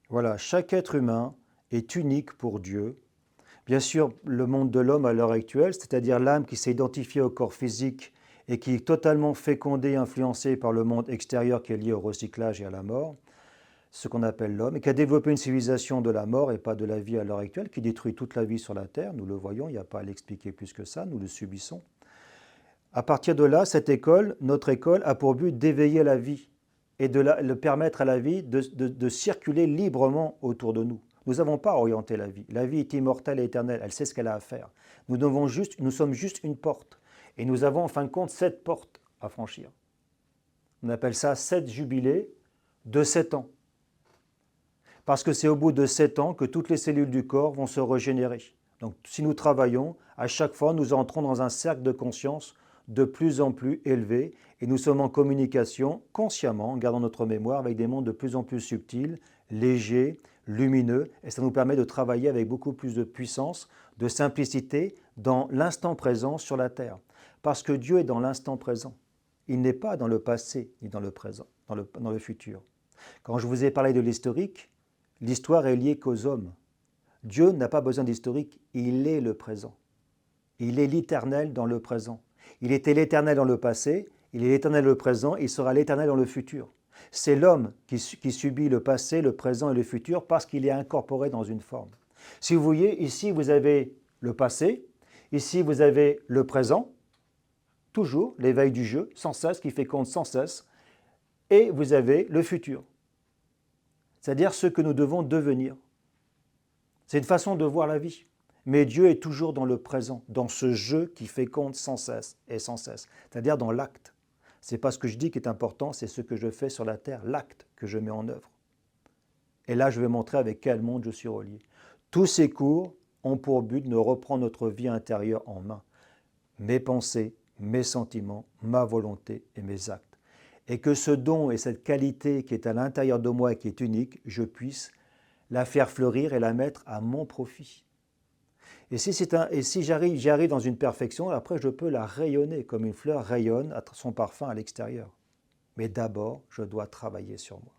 Voilà, chaque être humain est unique pour Dieu. Bien sûr, le monde de l'homme à l'heure actuelle, c'est-à-dire l'âme qui s'est identifiée au corps physique et qui est totalement fécondée et influencée par le monde extérieur qui est lié au recyclage et à la mort, ce qu'on appelle l'homme, et qui a développé une civilisation de la mort et pas de la vie à l'heure actuelle, qui détruit toute la vie sur la Terre, nous le voyons, il n'y a pas à l'expliquer plus que ça, nous le subissons. À partir de là, cette école, notre école, a pour but d'éveiller la vie et de permettre à la vie de circuler librement autour de nous. Nous n'avons pas à orienter la vie. La vie est immortelle et éternelle, elle sait ce qu'elle a à faire. Nous sommes juste une porte. Et nous avons en fin de compte 7 portes à franchir. On appelle ça 7 jubilés de 7 ans. Parce que c'est au bout de 7 ans que toutes les cellules du corps vont se régénérer. Donc si nous travaillons, à chaque fois nous entrons dans un cercle de conscience de plus en plus élevé et nous sommes en communication consciemment, en gardant notre mémoire avec des mondes de plus en plus subtils, légers, lumineux, et ça nous permet de travailler avec beaucoup plus de puissance, de simplicité dans l'instant présent sur la Terre. Parce que Dieu est dans l'instant présent. Il n'est pas dans le passé ni dans le présent, dans le futur. Quand je vous ai parlé de l'historique, l'histoire est liée qu'aux hommes. Dieu n'a pas besoin d'historique, il est le présent. Il est l'éternel dans le présent. Il était l'éternel dans le passé, il est l'éternel dans le présent, il sera l'éternel dans le futur. C'est l'homme qui subit le passé, le présent et le futur parce qu'il est incorporé dans une forme. Si vous voyez, ici vous avez le passé, ici vous avez le présent, toujours l'éveil du jeu, sans cesse, qui féconde sans cesse, et vous avez le futur, c'est-à-dire ce que nous devons devenir. C'est une façon de voir la vie. Mais Dieu est toujours dans le présent, dans ce jeu qui féconde sans cesse et sans cesse, c'est-à-dire dans l'acte. Ce n'est pas ce que je dis qui est important, c'est ce que je fais sur la terre, l'acte que je mets en œuvre. Et là, je vais montrer avec quel monde je suis relié. Tous ces cours ont pour but de reprendre notre vie intérieure en main. Mes pensées, mes sentiments, ma volonté et mes actes. Et que ce don et cette qualité qui est à l'intérieur de moi et qui est unique, je puisse la faire fleurir et la mettre à mon profit. Et si j'arrive dans une perfection, après je peux la rayonner comme une fleur rayonne son parfum à l'extérieur. Mais d'abord, je dois travailler sur moi.